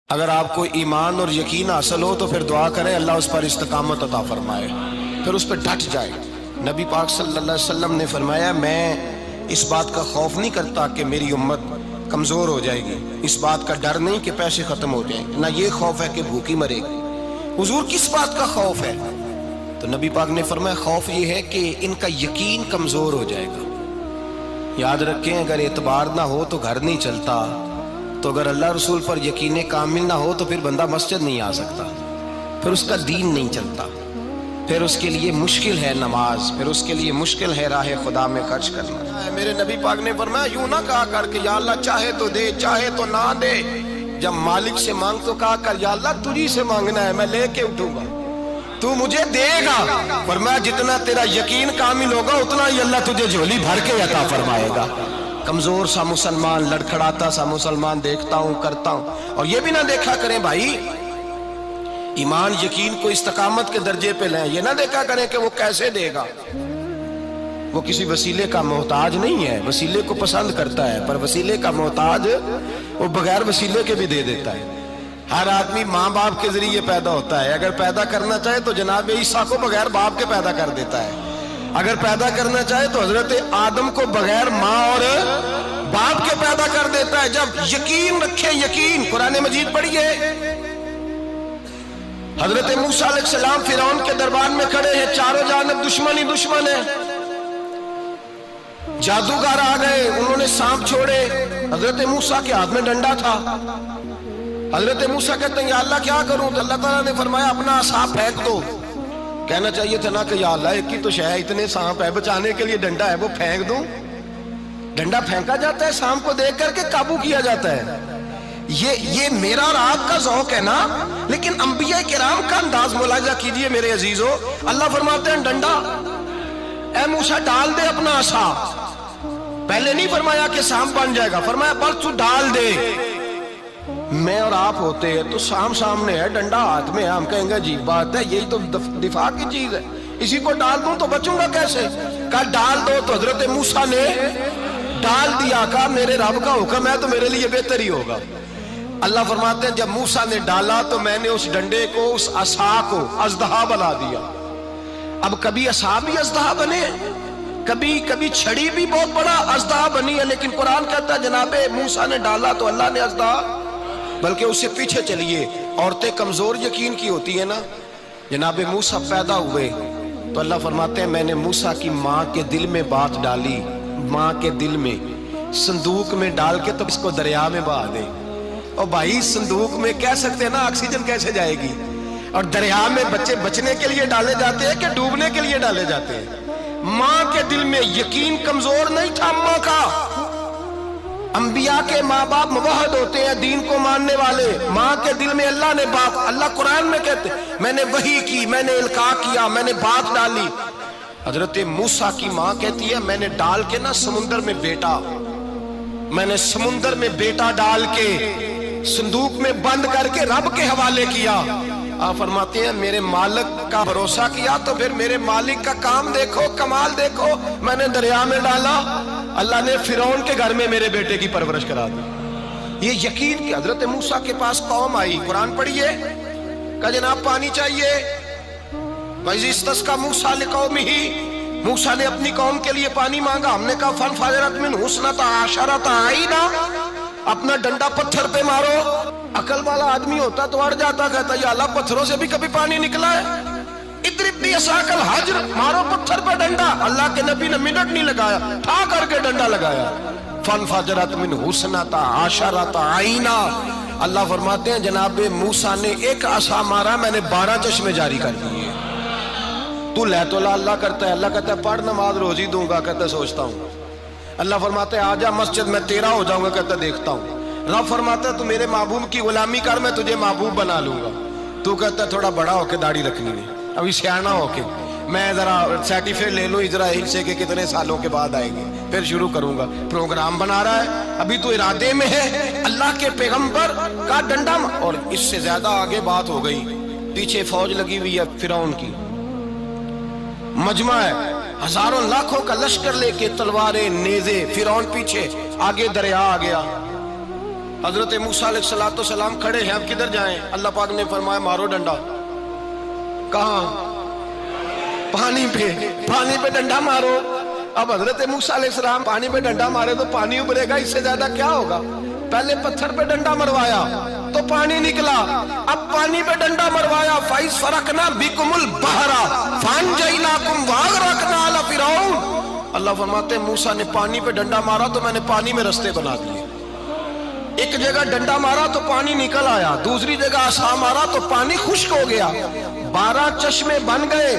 اگر آپ کو ایمان اور یقین حاصل ہو تو پھر دعا کریں اللہ اس پر استقامت عطا فرمائے، پھر اس پہ ڈٹ جائے۔ نبی پاک صلی اللہ علیہ وسلم نے فرمایا میں اس بات کا خوف نہیں کرتا کہ میری امت کمزور ہو جائے گی، اس بات کا ڈر نہیں کہ پیسے ختم ہو جائیں، نہ یہ خوف ہے کہ بھوکی مرے گی۔ حضور کس بات کا خوف ہے؟ تو نبی پاک نے فرمایا خوف یہ ہے کہ ان کا یقین کمزور ہو جائے گا۔ یاد رکھیں اگر اعتبار نہ ہو تو گھر نہیں چلتا، تو اگر اللہ رسول پر یقین کامل نہ ہو تو پھر بندہ مسجد نہیں آ سکتا، پھر اس کا دین نہیں چلتا، پھر اس کے لیے مشکل ہے نماز، پھر اس کے لیے مشکل ہے راہ خدا میں خرچ کرنا۔ میرے نبی پاک نے فرمایا یوں نہ کہا کر کہ یا اللہ چاہے تو دے چاہے تو نہ دے، جب مالک سے مانگ تو کہا کر یا اللہ تجھی سے مانگنا ہے، میں لے کے اٹھوں گا، تو مجھے دے گا۔ فرمایا جتنا تیرا یقین کامل ہوگا اتنا ہی اللہ تجھے جھولی بھر کے عطا فرمائے گا۔ کمزور سا مسلمان، لڑکھڑاتا سا مسلمان دیکھتا ہوں کرتا ہوں، اور یہ بھی نہ دیکھا کریں بھائی ایمان یقین کو استقامت کے درجے پہ لیں، یہ نہ دیکھا کریں کہ وہ کیسے دے گا، وہ کسی وسیلے کا محتاج نہیں ہے، وسیلے کو پسند کرتا ہے، پر وسیلے کا محتاج وہ بغیر وسیلے کے بھی دے دیتا ہے۔ ہر آدمی ماں باپ کے ذریعے پیدا ہوتا ہے، اگر پیدا کرنا چاہے تو جناب عیسیٰ کو بغیر باپ کے پیدا کر دیتا ہے، اگر پیدا کرنا چاہے تو حضرت آدم کو بغیر ماں اور باپ کے پیدا کر دیتا ہے۔ جب یقین رکھیں، یقین قرآن مجید پڑھیے، حضرت موسیٰ علیہ السلام فرعون کے دربار میں کھڑے ہیں، چاروں جانب دشمن ہی دشمن ہے، جادوگر آ گئے، انہوں نے سانپ چھوڑے، حضرت موسیٰ کے ہاتھ میں ڈنڈا تھا، حضرت موسیٰ کہتے ہیں یا اللہ کیا کروں؟ تو اللہ تعالیٰ نے فرمایا اپنا عصا پھینک دو۔ کہنا چاہیے تھا نا کہ یا اللہ ایک ہی تو شے ہے، اتنے سانپ ہے، بچانے کے لیے ڈنڈا ہے وہ پھینک دوں؟ ڈنڈا پھینکا جاتا ہے، سانپ کو دیکھ کر کے قابو کیا جاتا ہے۔ یہ میرا اور آپ کا ذوق ہے نا، لیکن انبیاء کرام کا انداز ملاحظہ کیجئے میرے عزیزو۔ اللہ فرماتے ہیں ڈنڈا، اے موسیٰ ڈال دے اپنا عصا، پہلے نہیں فرمایا کہ سانپ بن جائے گا، فرمایا بس تو ڈال دے۔ میں اور آپ ہوتے ہیں تو سام سامنے ہے، ڈنڈا ہاتھ میں ہے، ہم کہیں گے عجیب بات ہے، یہی تو دفاع کی چیز ہے، اسی کو ڈال دوں تو بچوں گا کیسے؟ کہا ڈال دو، تو حضرت موسیٰ نے ڈال دیا، کہا میرے رب کا حکم ہے تو میرے لیے بہتر ہی ہوگا۔ اللہ فرماتے ہیں جب موسیٰ نے ڈالا تو میں نے اس ڈنڈے کو، اس عصا کو اژدہا بنا دیا۔ اب کبھی عصا بھی اژدہا بنے، کبھی چھڑی بھی بہت بڑا اژدہا بنی ہے، لیکن قرآن کہتا ہے جناب موسیٰ نے ڈالا تو اللہ نے اژدہا، بلکہ اس سے پیچھے چلیے، عورتیں کمزور یقین کی ہوتی ہیں نا، جناب موسیٰ پیدا ہوئے تو اللہ فرماتے ہیں میں نے موسیٰ کی ماں کے دل میں بات ڈالی، ماں کے دل میں صندوق میں ڈال کے تو اس کو دریا میں بہا دے۔ اور بھائی صندوق میں کہہ سکتے ہیں نا آکسیجن کیسے جائے گی، اور دریا میں بچے بچنے کے لیے ڈالے جاتے ہیں کہ ڈوبنے کے لیے ڈالے جاتے ہیں؟ ماں کے دل میں یقین کمزور نہیں تھا ماں کا۔ انبیاء کے ماں باپ موحد ہوتے ہیں، دین کو ماننے والے، ماں کے دل میں اللہ نے بات، اللہ قرآن میں کہتے میں نے وحی کی، میں نے القاء کیا، میں نے بات ڈالی۔ حضرت موسیٰ کی ماں کہتی ہے میں نے ڈال کے نا سمندر میں بیٹا، میں نے سمندر میں بیٹا ڈال کے صندوق میں بند کر کے رب کے حوالے کیا۔ آپ فرماتے ہیں میرے مالک کا بھروسہ کیا تو پھر میرے مالک کا کام دیکھو، کمال دیکھو، میں نے دریا میں ڈالا، اللہ نے فرعون کے گھر میں میرے بیٹے کی پرورش کرا دی۔ یہ یقین کہ حضرت موسیٰ کے پاس قوم آئی، قرآن پڑھیے، کہا جناب پانی چاہیے، وَإِذِ اسْتَسْقَىٰ مُوسَىٰ لِقَوْمِهِ، موسیٰ نے اپنی قوم کے لیے پانی مانگا، ہم نے کہا فَانْفَجَرَتْ مِنْهُ اثْنَتَا عَشَرَةَ عَيْنًا، اپنا ڈنڈا پتھر پہ مارو۔ عقل والا آدمی ہوتا تو اڑ جاتا، کہتا یا اللہ پتھروں سے بھی کبھی پانی نکلا ہے؟ اضرب بعصاک الحجر، مارو پتھر پہ ڈنڈا۔ اللہ کے نبی نے منٹ نہیں لگایا، ٹھا کر کے ڈنڈا لگایا، فَانْفَجَرَتْ مِنْهُ اثْنَتَا عَشَرَةَ عَيْنًا۔ اللہ فرماتے ہیں جناب موسیٰ نے ایک عصا مارا، میں نے 12 چشمے جاری کر دیے۔ تو لے تو اللہ کرتا ہے، اللہ کہتا ہے پڑھ نماز روزی دوں گا، کہتا ہے سوچتا ہوں۔ اللہ فرماتے ہیں آجا مسجد میں تیرا ہو جاؤں گا، کہتا ہے دیکھتا ہوں۔ رب فرماتا ہے تو میرے محبوب کی غلامی کر، میں تجھے محبوب بنا لوں گا۔ تو کہتا ہے تھوڑا بڑا ہو کے داڑھی رکھنی ہے، ابھی سیانا ہو کے میں ذرا سرٹیفکیٹ لے لوں اسرائیل سے کہ کتنے سالوں کے بعد آئیں گے، پھر شروع کروں گا۔ پروگرام بنا رہا ہے، ابھی تو ارادے میں ہے۔ اللہ کے پیغمبر کا ڈنڈا، اور اس سے زیادہ آگے بات ہو گئی، پیچھے فوج لگی ہوئی ہے فرعون کی، مجمع ہے، ہزاروں لاکھوں کا لشکر لے کے، تلواریں نیزے، فرعون پیچھے، آگے دریا آ گیا۔ حضرت موسیٰ علیہ السلام کھڑے ہیں، اب کدھر جائیں؟ اللہ پاک نے فرمایا مارو ڈنڈا۔ کہاں؟ پانی پہ ڈنڈا مارو۔ اب حضرت موسیٰ علیہ السلام پانی پہ ڈنڈا مارے تو پانی ابھرے گا، اس سے زیادہ کیا ہوگا؟ پہلے پتھر پہ ڈنڈا مروایا تو پانی نکلا، اب پانی پہ ڈنڈا مروایا، فَإِذْ فَرَقْنَا بِكُمُ الْبَحْرَ فَأَنْجَيْنَاكُمْ وَأَغْرَقْنَا آلَ فِرْعَوْنَ۔ اللہ فرماتے ہیں موسیٰ نے پانی پہ ڈنڈا مارا تو میں نے پانی میں رستے بنا دیے۔ ایک جگہ ڈنڈا مارا تو پانی نکل آیا، دوسری جگہ عصا مارا تو پانی خشک ہو گیا، 12 چشمے بن گئے،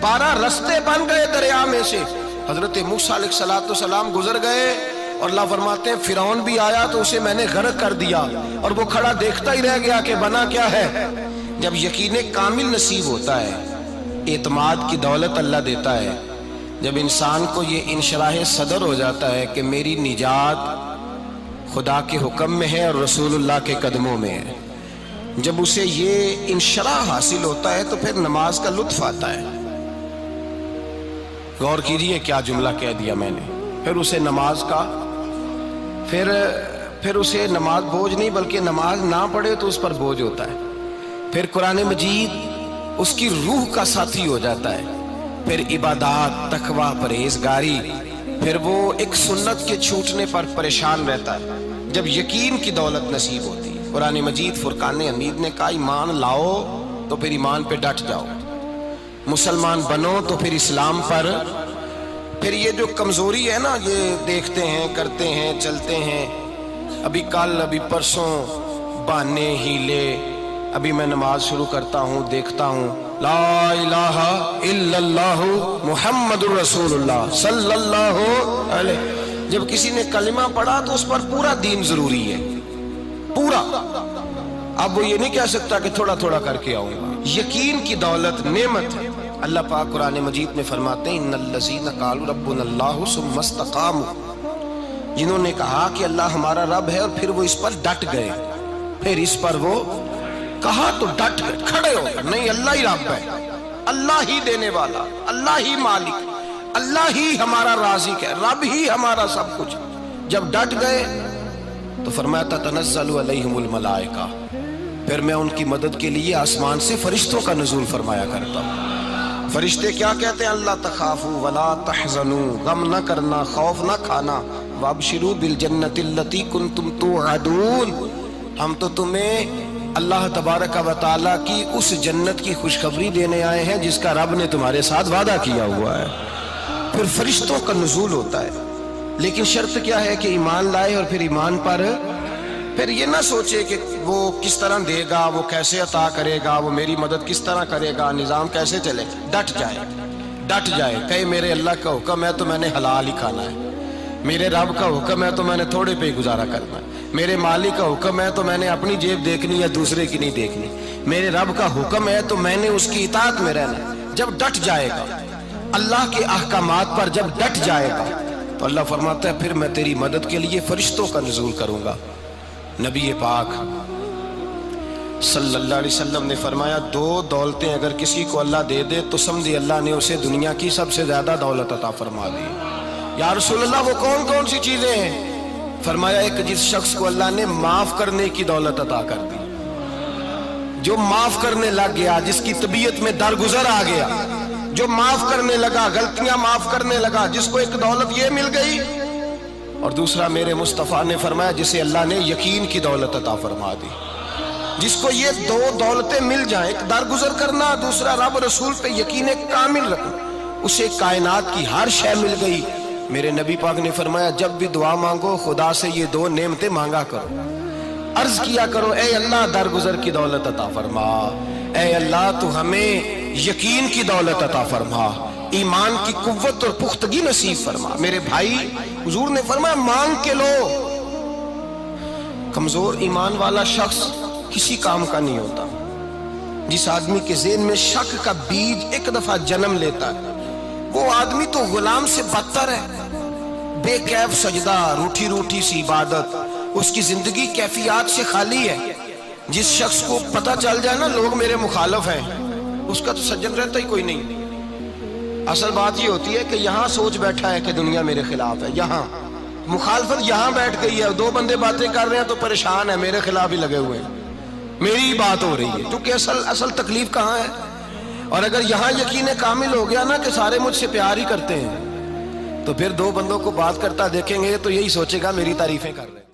12 رستے بن گئے دریا میں سے۔ حضرت موسیٰ علیہ السلام گزر گئے اور اللہ فرماتے ہیں فرعون بھی آیا تو اسے میں نے غرق کر دیا، اور وہ کھڑا دیکھتا ہی رہ گیا کہ بنا کیا ہے۔ جب یقین کامل نصیب ہوتا ہے، اعتماد کی دولت اللہ دیتا ہے، جب انسان کو یہ انشراح صدر ہو جاتا ہے کہ میری نجات خدا کے حکم میں ہے اور رسول اللہ کے قدموں میں ہے، جب اسے یہ انشراح حاصل ہوتا ہے تو پھر نماز کا لطف آتا ہے۔ غور کیجئے کیا جملہ کہہ دیا میں نے۔ پھر اسے نماز کا پھر اسے نماز بوجھ نہیں، بلکہ نماز نہ پڑھے تو اس پر بوجھ ہوتا ہے۔ پھر قرآن مجید اس کی روح کا ساتھی ہو جاتا ہے، پھر عبادات، تقوی، پرہیزگاری، پھر وہ ایک سنت کے چھوٹنے پر پریشان رہتا ہے۔ جب یقین کی دولت نصیب ہوتی ہے، قرآن مجید فرقان حمید نے کہا ایمان لاؤ تو پھر ایمان پہ ڈٹ جاؤ، مسلمان بنو تو پھر اسلام پر۔ پھر یہ جو کمزوری ہے نا، یہ دیکھتے ہیں، کرتے ہیں، چلتے ہیں، ابھی کل، ابھی پرسوں، بہانے، ہیلے، ابھی میں نماز شروع کرتا ہوں، دیکھتا ہوں لا الہ الا اللہ محمد الرسول اللہ صلی اللہ علیہ۔ جب کسی نے کلمہ پڑھا تو اس پر پورا دین ضروری ہے، پورا۔ اب وہ یہ نہیں کہہ سکتا کہ تھوڑا تھوڑا کر کے آؤں گا۔ یقین کی دولت نعمت ہے۔ اللہ پاک قرآن مجید میں فرماتے ہیں ان الذین قالوا ربنا اللہ ثم استقاموا، جنہوں نے کہا کہ اللہ ہمارا رب ہے اور پھر وہ اس پر ڈٹ گئے، پھر اس پر وہ کہا تو ڈٹ گئے، کھڑے ہو گئے، نہیں اللہ ہی رب ہے، اللہ ہی دینے والا، اللہ ہی مالک، اللہ ہی ہمارا رازق ہے، رب ہی ہمارا سب کچھ۔ جب ڈٹ گئے تو فرمایا تتنزل علیہم الملائکہ، پھر میں ان کی مدد کے لیے آسمان سے فرشتوں کا نزول فرمایا کرتا ہوں۔ فرشتے کیا کہتے ہیں؟ اللہ تخافوا ولا تحزنوا، غم نہ کرنا، خوف نہ کھانا، وابشروا بالجنۃ التی کنتم توعدون، ہم تو تمہیں اللہ تبارک و تعالیٰ کی اس جنت کی خوشخبری دینے آئے ہیں جس کا رب نے تمہارے ساتھ وعدہ کیا ہوا ہے۔ پھر فرشتوں کا نزول ہوتا ہے، لیکن شرط کیا ہے کہ ایمان لائے، اور پھر ایمان پر پھر یہ نہ سوچے کہ وہ کس طرح دے گا، وہ کیسے عطا کرے گا، وہ میری مدد کس طرح کرے گا، نظام کیسے چلے، ڈٹ جائے، کہے میرے اللہ کا حکم ہے تو میں نے حلال ہی کھانا ہے، میرے رب کا حکم ہے تو میں نے تھوڑے پہ گزارا کرنا ہے، میرے مالک کا حکم ہے تو میں نے اپنی جیب دیکھنی یا دوسرے کی نہیں دیکھنی، میرے رب کا حکم ہے تو میں نے اس کی اطاعت میں رہنا۔ جب ڈٹ جائے گا اللہ کے احکامات پر، جب ڈٹ جائے گا تو اللہ فرماتا ہے پھر میں تیری مدد کے لیے فرشتوں کا نزول کروں گا۔ نبی پاک صلی اللہ علیہ وسلم نے فرمایا 2 دولتیں اگر کسی کو اللہ دے دے تو سمجھے اللہ نے اسے دنیا کی سب سے زیادہ دولت عطا فرما دی۔ یا رسول اللہ وہ کون کون سی چیزیں ہیں؟ فرمایا ایک جس شخص کو اللہ نے معاف کرنے کی دولت عطا کر دی، جو معاف کرنے لگ گیا، جس کی طبیعت میں درگزر آ گیا، جو معاف کرنے لگا، غلطیاں معاف کرنے لگا، جس کو ایک دولت یہ مل گئی۔ اور دوسرا میرے مصطفیٰ نے فرمایا جسے اللہ نے یقین کی دولت عطا فرما دی، جس کو یہ 2 دولتیں مل جائیں، ایک درگزر کرنا، دوسرا رب رسول پہ یقین کامل رکھنا، اسے کائنات کی ہر شے مل گئی۔ میرے نبی پاک نے فرمایا جب بھی دعا مانگو خدا سے یہ 2 نعمتیں مانگا کرو، عرض کیا کرو اے اللہ درگزر کی دولت عطا فرما، اے اللہ تو ہمیں یقین کی دولت عطا فرما، ایمان کی قوت اور پختگی نصیب فرما۔ میرے بھائی حضور نے فرمایا مانگ کے لو۔ کمزور ایمان والا شخص کسی کام کا نہیں ہوتا۔ جس آدمی کے ذہن میں شک کا بیج ایک دفعہ جنم لیتا ہے وہ آدمی تو غلام سے بدتر ہے۔ بے کیف سجدہ، روٹھی روٹھی سی عبادت، اس کی زندگی کیفیات سے خالی ہے۔ جس شخص کو پتہ چل جائے نا لوگ میرے مخالف ہیں، اس کا تو سجن رہتا ہی کوئی نہیں۔ اصل بات یہ ہوتی ہے کہ یہاں سوچ بیٹھا ہے کہ دنیا میرے خلاف ہے، یہاں مخالفت یہاں بیٹھ گئی ہے، دو بندے باتیں کر رہے ہیں تو پریشان ہے، میرے خلاف ہی لگے ہوئے ہیں، میری ہی بات ہو رہی ہے، کیونکہ اصل تکلیف کہاں ہے؟ اور اگر یہاں یقین کامل ہو گیا نا کہ سارے مجھ سے پیار ہی کرتے ہیں، تو پھر دو بندوں کو بات کرتا دیکھیں گے تو یہی سوچے گا میری تعریفیں کر رہے ہیں۔